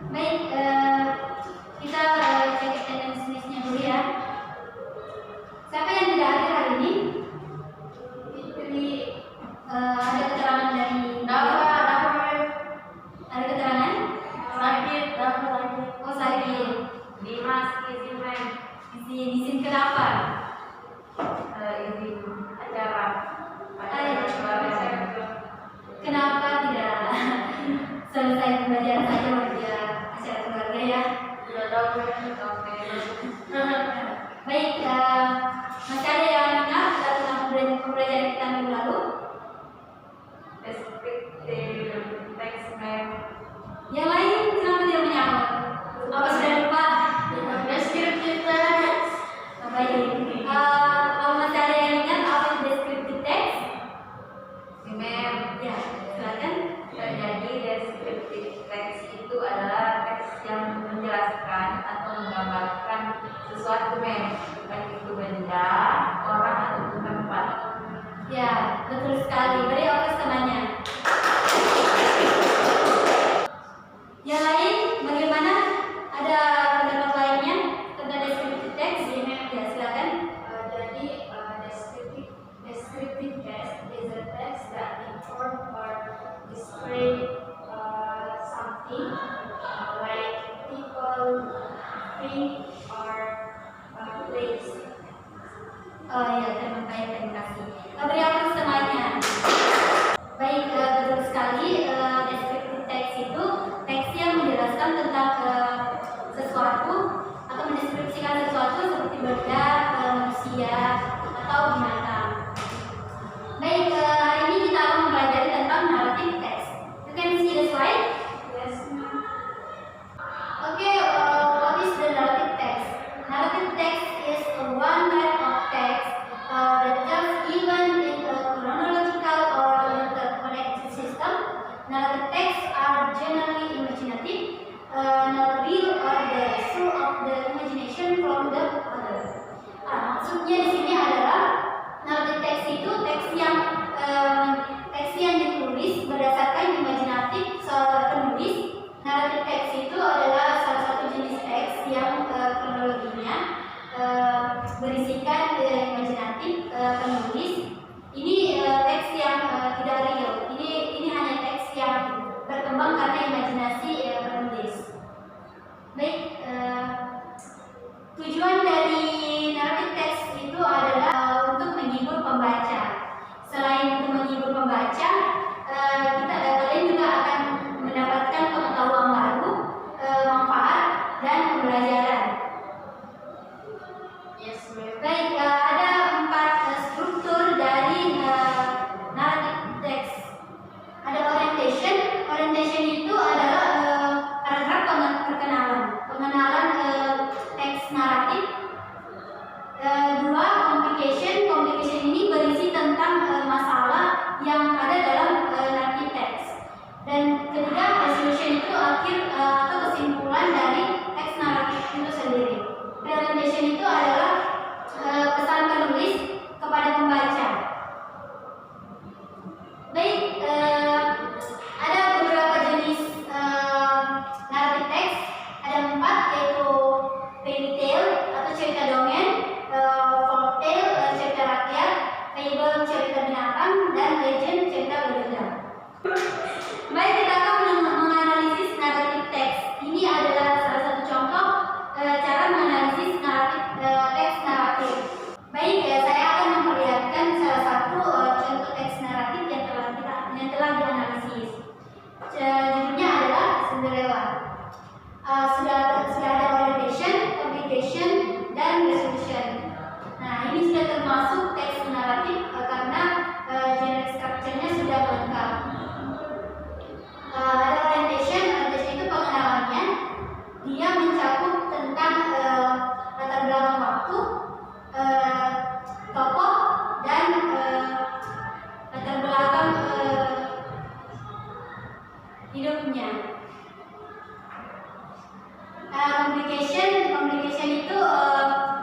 Baik, kita cek attendance-nya dulu ya. Siapa yang tidak hadir hari ini? Jadi ada keterangan dari Dapat. Ada keterangan? Sakit. Oh, sakit. Dimas izin main. Izin kenapa? Izin acara. Kenapa tidak selesai pembelajaran saja media acara keluarga ya? Sudah tahu kan? Baik, masih ada yang ingat tentang pembelajaran kita minggu lalu? Descriptive text map. Yang lain kenapa tidak menyaut? Apa sudah lupa? Descriptive text. Baik, kalau masih ada yang ingat apa itu descriptive text? Map. Ya, silakan. Jadi descriptive text itu adalah teks yang menjelaskan atau menggambarkan sesuatu baik itu benda, orang ataupun tempat. Ya, betul sekali. Beri oke namanya. Yang lain bagaimana? Ada pendapat lainnya tentang descriptive text? Ya, silakan. Jadi descriptive text is a text that inform or describe something like people, thing, or place. Oh ya, terima kasih. Beri oke namanya. Baik, betul sekali. Descriptive text itu teks yang menjelaskan tentang sesuatu atau mendeskripsikan sesuatu seperti benda, manusia, atau binatang. Baik, hari ini kita akan mempelajari tentang narrative text. You can see the slide. Yes, ma'am. Okay, what is the narrative text? Narrative text is one type of text that tells event in a chronological or interconnected system. Narrative texts are generally imaginative, not real or the result of the imagination from the author. Maksudnya di sini adalah narrative text itu teks yang ditulis berdasarkan imajinatif penulis. Narrative text itu adalah salah satu jenis teks yang kronologinya berisikan imajinatif penulis. Ini teks yang tidak real. Ini hanya teks yang berkembang karena imajinasi penulis. Baik, tujuan dari narrative text itu adalah untuk menghibur pembaca. Selain untuk menghibur pembaca, kalian juga akan mendapatkan pengetahuan baru, manfaat, dan pembelajaran. Yes, ma'am. Baik, ada 4 struktur dari narrative text. Ada orientation. Orientation itu adalah paragraf pengenalan teks naratif. 2, complication. Complication ini berisi tentang masalah yang ada dalam narrative text. Dan ketiga, resolution itu akhir atau kesimpulan dari teks naratif itu sendiri. Presentation itu adalah pesan penulis kepada pembaca. Baik, ada beberapa jenis narrative text. Ada 4, yaitu fairy tale atau cerita dongeng, folktale cerita rakyat, fable cerita binatang, dan legend cerita legenda. Baik, kita akan menganalisis narrative text. Ini adalah salah satu contoh cara menganalisis teks naratif. Baik, saya akan memperlihatkan salah satu contoh teks naratif yang telah dianalisis. Judulnya adalah Cinderella. Sudah ada orientation, complication, dan resolution. Nah, ini sudah termasuk teks naratif karena generic structure-nya sudah lengkap. Ada orientation itu pengenalannya. Dia mencakup tentang latar belakang waktu, tokoh, dan latar belakang hidupnya. Complication itu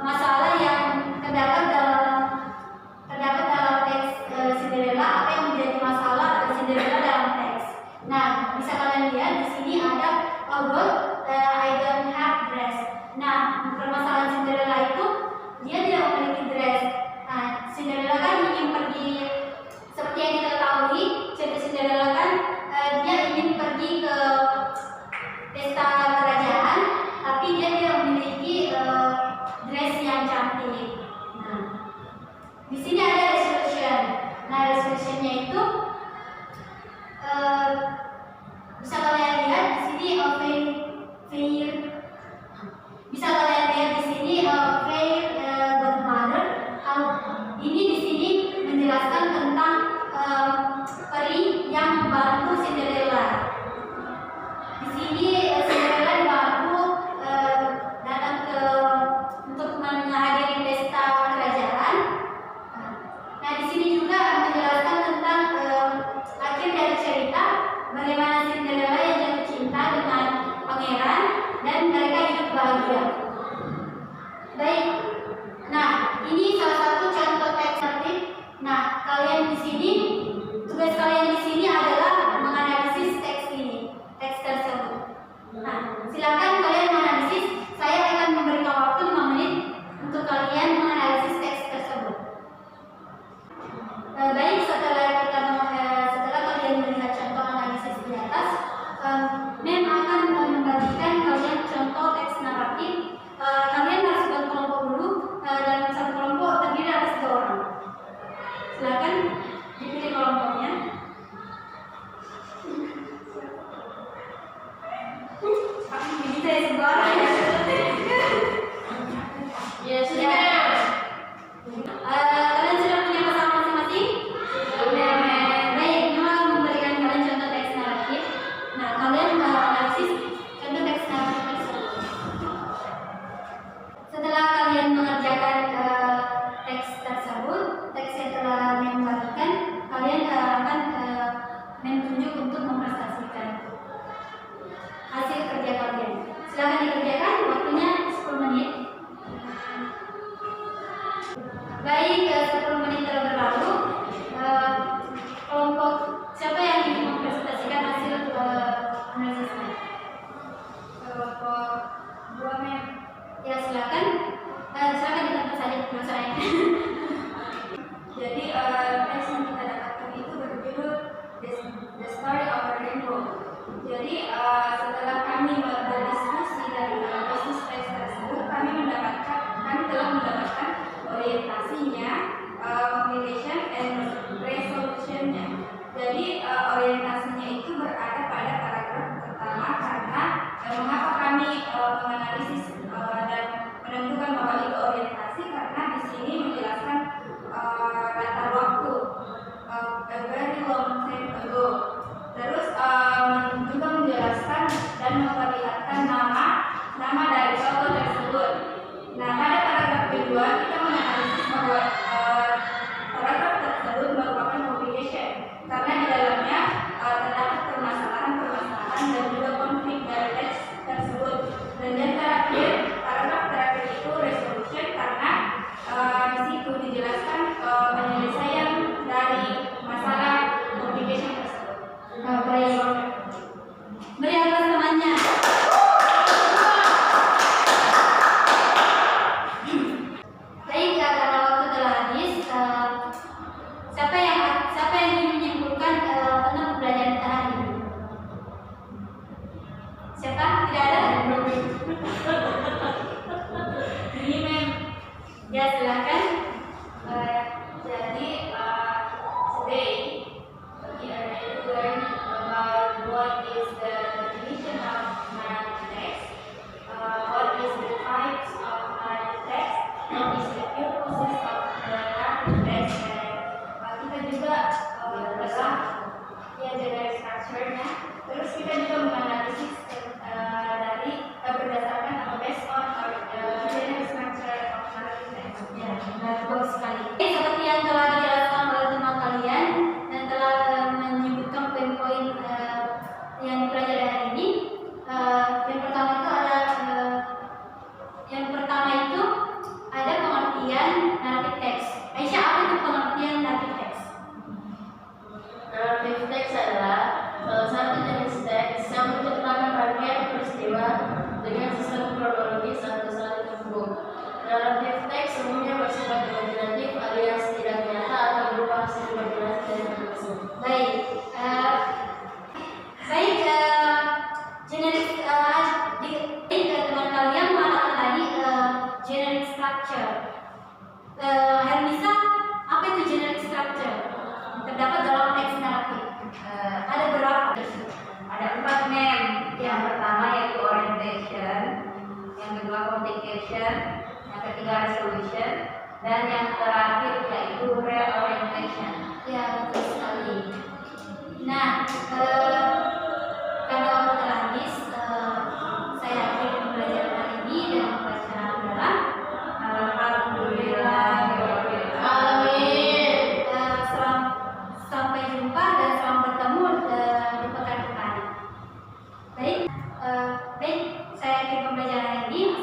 masalah yang terdapat dalam teks Cinderella. Apa yang menjadi masalah Cinderella dalam teks? Nah, bisa kalian lihat di sini ada August bahagia. Baik. Nah, ini salah satu contoh teks tertib. Nah, kalian di sini, tugas kalian di sini adalah menganalisis teks ini, teks tersebut. Nah, silakan kalian menganalisis. Saya akan memberikan waktu 5 menit untuk kalian menganalisis teks tersebut. Baik, setelah kalian melihat contoh analisis di atas, Mem akan membagikan kalian contoh teks naratif. Kalian harus buat kelompok dulu. Dalam satu kelompok terdiri atas 2 orang. Silakan dipilih kelompoknya. Ini saya sebarang ya. Ya sudah. Kalian sudah punya pasangan masing-masing? Sudah. Baik, Mem akan memberikan kalian contoh teks naratif. Nah, kalian analisis contoh teks naratif tersebut. Setelah kalian mengerjakan teks tersebut, teks yang telah Mem bagikan, kalian akan Mem tunjuk untuk mempresentasikan hasil kerja kalian. Silakan dikerjakan, waktunya 10 menit. Baik, 10 menit telah berlalu. Kelompok siapa yang ingin mempresentasikan hasil analisisnya? Kelompok 2 Mem. Ya, silakan. Silakan di tempat saja, masalahnya. Jadi teks yang kita dapatkan itu berjudul The Story of a Rainbow. Jadi setelah kami berdiskusi dan bisnis teks tersebut, kami telah mendapatkan orientasinya, motivation and resolutionnya. Jadi orientasinya itu berada pada paragraf pertama karena mengapa kami menganalisis dan menentukan bahwa itu orientasi karena di sini menjelaskan latar waktu a very long time ago. Terus juga menjelaskan dan memperlihatkan nama dari tokoh tersebut. Nah, pada paragraf kedua kita menganalisis bahwa paragraf tersebut merupakan motivation karena di dalamnya terdapat permasalahan dan juga konflik dari teks tersebut. Dan yang terakhir, paragraf terakhir itu resolution karena di situ dijelaskan penyelesaian dari masalah motivation tersebut. Baik. Beri aplaus temannya. Baik, karena waktu telah habis, siapa yang ingin menyimpulkan tentang pembelajaran kita hari ini? Siapa? Tidak ada? Ini Mem. Ya, silakan. Jadi today we are going to learn about what is the definition of narrative text, what is the types of narrative text, what is the purposes of the narrative text, dan kita juga telah diajarkan structure-nya. Terus kita juga menganalisis dari berdasarkan atau based on general structure of narrative text. Ya, bagus sekali. Seperti yang telah dijelaskan oleh teman kalian dan telah menyebutkan poin-poin yang dipelajari hari ini. Yang pertama itu ada pengertian narrative text. Aisyah, apa itu pengertian narrative text? Narrative text adalah salah satu jenis teks yang menceritakan rangkaian peristiwa dengan sistem kronologis atau saling terhubung. Narrative text umumnya bersifat imajinatif alias tidak nyata atau berupa hasil imajinasi dari penulis. Baik, generic di teman kalian mengatakan tadi generic structure. Hermisa, apa itu generic structure? Terdapat dalam teks naratif. Ada berapa? Ada 4 Mem. Yang pertama yaitu orientation, yang kedua communication, yang ketiga resolution, dan yang terakhir yaitu reorientation. Ya, betul sekali. Nah, karena waktu telah habis, saya akhiri pembelajaran hari ini dengan membaca dalam Alhamdulillah. Sampai jumpa dan selamat bertemu di pekan depan. Baik, saya akhiri pembelajaran hari ini.